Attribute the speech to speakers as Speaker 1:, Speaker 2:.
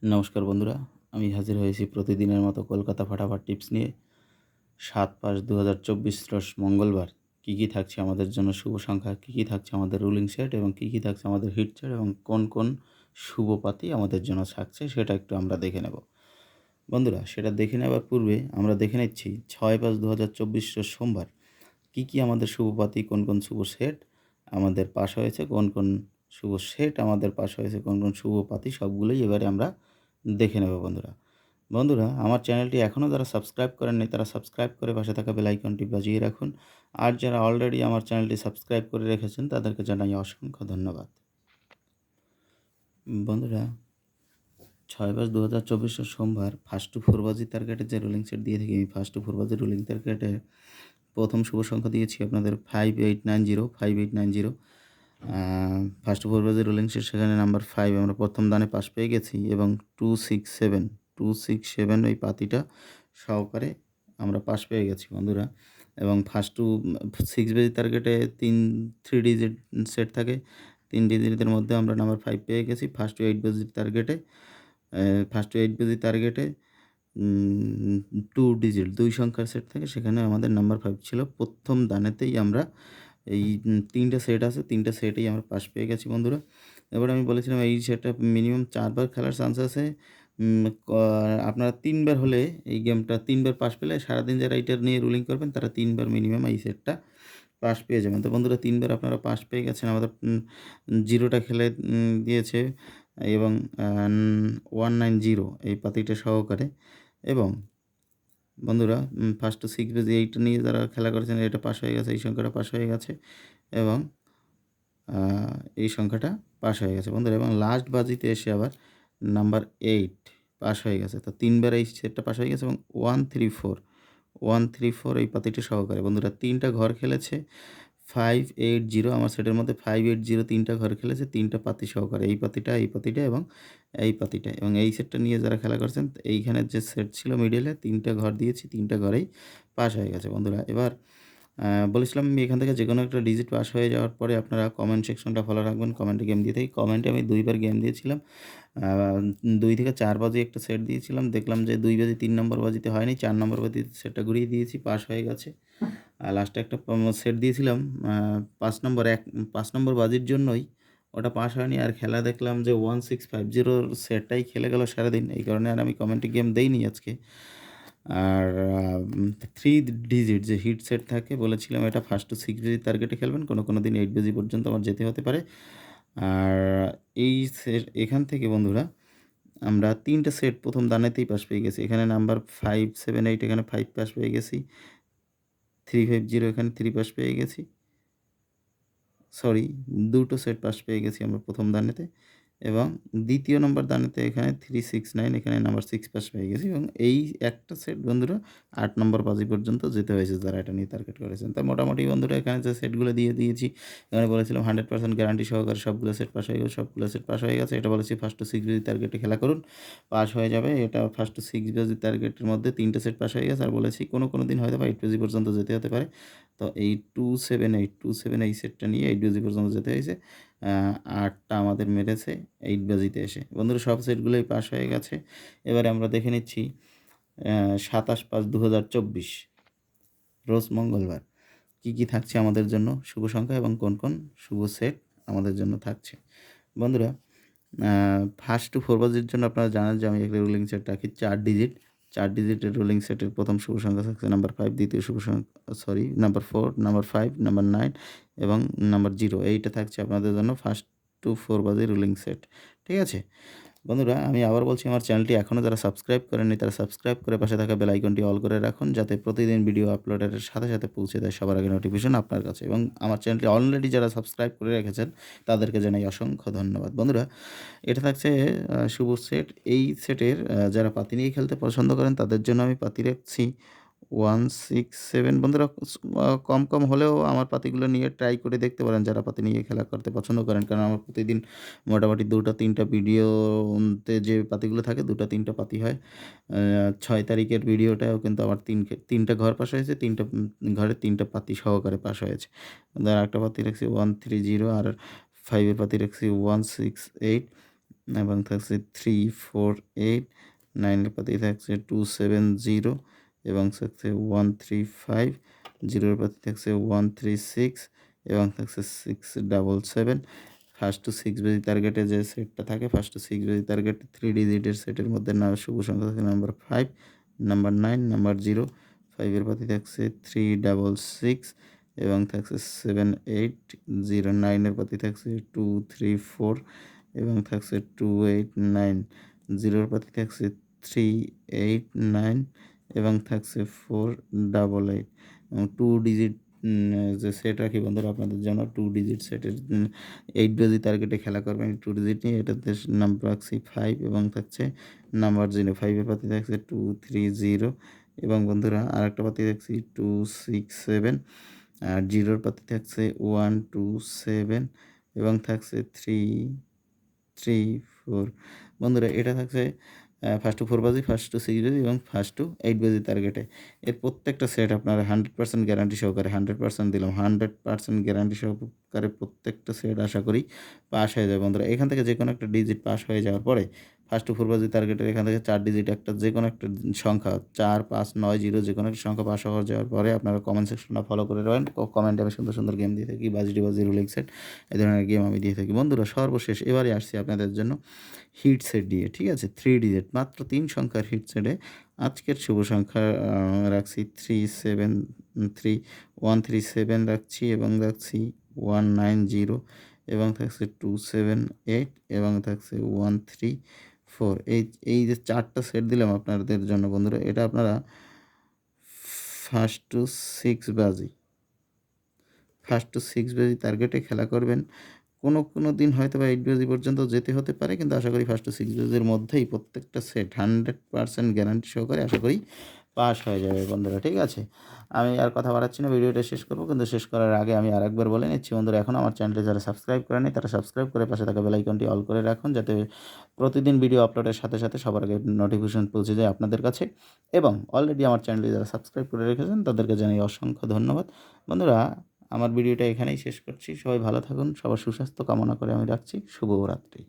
Speaker 1: নমস্কার বন্ধুরা, আমি হাজির হয়েছি প্রতিদিনের মতো কলকাতা ফাটাফাট টিপস নিয়ে। ৭/৫/২০২৪ রোজ মঙ্গলবার কী কী থাকছে আমাদের জন্য শুভ সংখ্যা, কী কী থাকছে আমাদের রুলিং সেট এবং কী কী থাকছে আমাদের হিট সেট এবং কোন কোন শুভ পাতি আমাদের জন্য থাকছে সেটা একটু আমরা দেখে নেব। বন্ধুরা, সেটা দেখে নেওয়ার পূর্বে আমরা দেখে নিচ্ছি ৬/৫/২০২৪ রোজ সোমবার কী কী আমাদের শুভ পাতি, কোন কোন শুভ সেট আমাদের পাস হয়েছে, কোন কোন শুভ সেট আমাদের পাস হয়েছে, কোন কোন শুভ পাতি সবগুলোই এবারে আমরা দেখে নেব বন্ধুরা। বন্ধুরা, আমার চ্যানেলটি এখনও যারা সাবস্ক্রাইব করেননি তারা সাবস্ক্রাইব করে পাশে থাকা বেল আইকনটি বাজিয়ে রাখুন। আর যারা অলরেডি আমার চ্যানেলটি সাবস্ক্রাইব করে রেখেছেন তাদেরকে জানাই অসংখ্য ধন্যবাদ। বন্ধুরা, ৬/৫/২০২৪ সোমবার ফার্স্ট টু 4 বাজি টার্গেটের যে রুলিং সেট দিয়ে থাকি, আমি ফার্স্ট টু 4 বাজি রুলিং টার্গেটে প্রথম শুভ সংখ্যা দিয়েছি আপনাদের 5890। ফার্স্ট টু 4 বাজি রুলিং সেট, সেখানে নাম্বার 5 আমরা প্রথম দানে পাস পেয়ে গেছি এবং 267 ওই পাতিটা সহকারে আমরা পাস পেয়ে গেছি বন্ধুরা। এবং ফার্স্ট টু 6 বাজি টার্গেটে 3 ডিজিট সেট থাকে, 3 ডিজিটের মধ্যে আমরা নাম্বার 5 পেয়ে গেছি। ফার্স্ট টু 8 বাজি টার্গেটে 2 ডিজিট 2 সংখ্যার সেট থাকে, সেখানে আমাদের নাম্বার 5 ছিল। প্রথম দানেতেই আমরা এই 3টা সেট আছে, 3টা সেটেই আমরা পাস পেয়ে গেছি বন্ধুরা। এবার আমি বলেছিলাম এই সেটটা মিনিমাম 4 বার খেলার চান্স আছে। উম ক আপনারা 3 বার হলে এই গেমটা 3 বার পাস পেলে সারাদিন যারা এইটা নিয়ে রুলিং করবেন তারা 3 বার মিনিমাম এই সেটটা পাস পেয়ে যাবেন। তো বন্ধুরা, 3 বার আপনারা পাস পেয়ে গেছেন। আমাদের 0টা খেলে দিয়েছে এবং 190 এই পাতিটা সহকারে। এবং বন্ধুরা, ফার্স্ট টু 6 বেজে এইটা নিয়ে যারা খেলা করেছেন এটা পাস হয়ে গেছে, এই সংখ্যাটা পাস হয়ে গেছে এবং এই সংখ্যাটা পাস হয়ে গেছে বন্ধুরা। এবং লাস্ট বাজিতে এসে আবার নাম্বার 8 পাস হয়ে গেছে। তো 3 বার এই সেটটা পাস হয়ে গেছে এবং 134 এই পাতিটা সহকারে বন্ধুরা 3টা ঘর খেলেছে। 580 আমার সেটের মধ্যে 580 3টা ঘর খেলেছে, 3টা পাতি সহকারে। এই পাতিটা, এই পাতিটা এবং এই পাতিটা। এবং এই সেটটা নিয়ে যারা খেলা করছেন এইখানের যে সেট ছিল মিডলে 3টা ঘর দিয়েছি, 3টা ঘরেই পাস হয়ে গেছে বন্ধুরা। এবার বলেছিলাম আমি এখান থেকে যেকোনো একটা ডিজিট পাস হয়ে যাওয়ার পরে আপনারা কমেন্ট সেকশনটা ফলো রাখবেন। কমেন্টে গেম দিয়ে থাকি। কমেন্টে আমি 2 বার গেম দিয়েছিলাম। আ 2 থেকে 4 বাজি একটা সেট দিয়েছিলাম। দেখলাম যে 2 বাজি 3 নম্বর বাজিতে হয়নি। 4 নম্বর বাজিতে সেটটা ঘুরিয়ে দিয়েছি, পাস হয়ে গেছে। আর লাস্টে একটা সেট দিয়েছিলাম 5 নম্বর বাজির জন্যই ওটা পাস হয়নি। আর খেলা দেখলাম যে 1650 সেটটাই খেলে গেল সারাদিন। এই কারণে আর আমি কমেন্টে গেম দেইনি আজকে। আর 3 ডিজিট যে হিট সেট থাকে বলেছিলাম এটা ফার্স্ট টু 6 বেজি টার্গেটে খেলবেন। কোনো দিন 8 বেজি পর্যন্ত আমার যেতে হতে পারে। আর এই এখান থেকে বন্ধুরা আমরা 3টা সেট প্রথম দানেতেই পাস পেয়ে গেছি। এখানে নাম্বার 578 এখানে 5 পাস পেয়ে গেছি। 350 এখানে 3 পাস পেয়ে গেছি। সরি, 2টো সেট পাস পেয়ে গেছি আমরা প্রথম দানেতে। এবং দ্বিতীয় নম্বর দানেতে এখানে 369 এখানে নাম্বার 6 পাস পেয়ে গেছি এবং এই একটা সেট বন্ধুরা 8 নম্বর বাজি পর্যন্ত যেতে হয়েছে যারা এটা নিয়ে টার্গেট করেছেন। তাই মোটামুটি বন্ধুরা এখানে যে সেটগুলো দিয়ে দিয়েছি, এখানে বলেছিলাম 100% গ্যারান্টি সহকারে সবগুলো সেট পাস হয়ে গেছে, সবগুলো সেট পাস হয়ে গেছে। এটা বলেছি ফার্স্ট টু 6 বেজি টার্গেটে খেলা করুন, পাস হয়ে যাবে। এটা ফার্স্ট টু 6 বেজি টার্গেটের মধ্যে 3টে সেট পাস হয়ে গেছে। আর বলেছি কোনো দিন হয়তো বা 8 বেজি পর্যন্ত যেতে হতে পারে। তো এই 278 এই সেটটা নিয়ে 8 বেজি পর্যন্ত যেতে হয়েছে। 8টা আমাদের মেরেছে 8 বাজিতে এসে। বন্ধুরা, সব সেটগুলোই পাস হয়ে গেছে। এবারে আমরা দেখে নিচ্ছি ২৭/৫/২০২৪ রোজ মঙ্গলবার কী কী থাকছে আমাদের জন্য শুভ সংখ্যা এবং কোন কোন শুভ সেট আমাদের জন্য থাকছে। বন্ধুরা, ফার্স্ট টু 4 বাজির জন্য আপনারা জানেন যে আমি একটা রুলিং সেট রাখি 4 ডিজিট। 4 ডিজিটের রুলিং সেটের প্রথম শুভ সংখ্যা থাকছে নাম্বার 5, দ্বিতীয় শুভ সংখ্যা নাম্বার 4, নাম্বার 5, নাম্বার 9 এবং নাম্বার 0। এইটা থাকছে আপনাদের জন্য ফার্স্ট টু 4 বাজির রুলিং সেট। ঠিক আছে? বন্ধুরা, আমি আবার বলছি আমার চ্যানেলটি এখনও যারা সাবস্ক্রাইব করেননি তারা সাবস্ক্রাইব করে পাশে থাকা বেল আইকনটি অল করে রাখুন, যাতে প্রতিদিন ভিডিও আপলোডের সাথে পৌঁছে দেয় সবার আগে নোটিফিকেশন আপনার কাছে। এবং আমার চ্যানেলটি অলরেডি যারা সাবস্ক্রাইব করে রেখেছেন তাদেরকে জানাই অসংখ্য ধন্যবাদ। বন্ধুরা, এটা থাকছে শুভ সেট। এই সেটের যারা পাতি নিয়ে খেলতে পছন্দ করেন তাদের জন্য আমি পাতি রাখছি 167। বন্ধুরা, কম হলেও আমার পাতিগুলো নিয়ে ট্রাই করে দেখতে পারেন যারা পাতি নিয়ে খেলা করতে পছন্দ করেন। কারণ আমার প্রতিদিন মোটামুটি 2টা-3টা ভিডিওতে যে পাতিগুলো থাকে 2টা-3টা পাতি হয়। 6 তারিখের ভিডিওটাও কিন্তু আমার 3টা ঘর পাস হয়েছে। 3টা ঘরে 3টা পাতি সহকারে পাস হয়েছে। আরেকটা পাতি রাখছি 130 আর 5 এর পাতি রাখছি 168। এবং থাকছে 348, 9-এর পাতি থাকছে 270 এবং থাকছে 135, 0-এর পাতি থাকছে 136 এবং থাকছে 677। ফার্স্ট টু 6 বেজি টার্গেটে যে সেটটা থাকে, ফার্স্ট টু 6 বেজি টার্গেট 3 ডিজিটের সেটের মধ্যে শুভ সংখ্যা থাকে নাম্বার 5, নাম্বার 9, নাম্বার 0। 5-এর পাতি থাকছে 366 এবং থাকছে 7809। 9-এর পাতি থাকছে 234 এবং থাকছে 289। 0-এর পাতি থাকছে 389 এবং থাকছে 488 এবং 2 ডিজিট যে সেট রাখি বন্ধুরা আপনাদের জন্য, 2 ডিজিট সেটের 8 বেজি টার্গেটে খেলা করবেন 2 ডিজিট নিয়ে। এটাতে নাম্বার রাখছি 5 এবং থাকছে নাম্বার 0। 5-এর পাতি থাকছে 230 এবং বন্ধুরা আরেকটা পাতি থাকছি 267 আর 0-এর পাতি থাকছে 127 এবং থাকছে 334। বন্ধুরা এটা থাকছে ফার্স্ট টু 4 বাজি, ফার্স্ট টু 6 বাজি এবং ফার্স্ট টু 8 বাজি টার্গেটে। এর প্রত্যেকটা সেট আপনারা 100% গ্যারান্টি সহকারে, 100% দিলাম, 100% গ্যারান্টি সহকারে প্রত্যেকটা সেট আশা করি পাস হয়ে যাবে বন্ধুরা। এখান থেকে যে কোনো একটা ডিজিট পাস হয়ে যাওয়ার পরে ফার্স্ট টু 4 বাজি টার্গেটের এখান থেকে 4 ডিজিট একটা যে কোনো একটা সংখ্যা 4, 5, 9, 0 যে কোনো একটা সংখ্যা পাস হয়ে যাওয়ার পরে আপনারা কমেন্ট সেকশনটা ফলো করে রাখবেন। কমেন্টে আমি সুন্দর সুন্দর গেম দিয়ে থাকি, বাজি বাজি রুলিং সেট এই ধরনের গেম আমি দিয়ে থাকি বন্ধুরা। সর্বশেষ এবারে আসছি আপনাদের জন্য হিট সেট দিয়ে, ঠিক আছে? 3 ডিজিট মাত্র 3 সংখ্যার হিট সেটে আজকের শুভ সংখ্যা রাখছি 137 রাখছি এবং রাখছি 190 এবং থাকছে 278 এবং থাকছে 134। এই যে 4টা সেট দিলাম আপনাদের জন্য বন্ধুরা, এটা আপনারা ফার্স্ট টু 6 বাজি, ফার্স্ট টু 6 বাজি টার্গেটে খেলা করবেন। কোনো দিন হয়তো বা 8 বাজি পর্যন্ত যেতে হতে পারে, কিন্তু আশা করি ফার্স্ট টু 6 বাজির মধ্যেই প্রত্যেকটা সেট 100% গ্যারান্টি সহকারে আশা করি পাস হয়ে যাবে বন্ধুরা, ঠিক আছে? আমি আর কথা বাড়াচ্ছি না, ভিডিওটা শেষ করব, কিন্তু শেষ করার আগে আমি আরেকবার বলে নিচ্ছি বন্ধুরা, এখনও আমার চ্যানেলটি যারা সাবস্ক্রাইব করেনি তারা সাবস্ক্রাইব করে পাশে থাকা বেল আইকনটি অল করে রাখুন, যাতে প্রতিদিন ভিডিও আপলোডের সাথে সাথে সবার আগে নোটিফিকেশন পৌঁছে যায় আপনাদের কাছে। এবং অলরেডি আমার চ্যানেলটি যারা সাবস্ক্রাইব করে রেখেছেন তাদেরকে জানাই অসংখ্য ধন্যবাদ বন্ধুরা। আমার ভিডিওটা এখানেই শেষ করছি। সবাই ভালো থাকুন, সবার সুস্বাস্থ্য কামনা করে আমি রাখছি। শুভরাত্রি।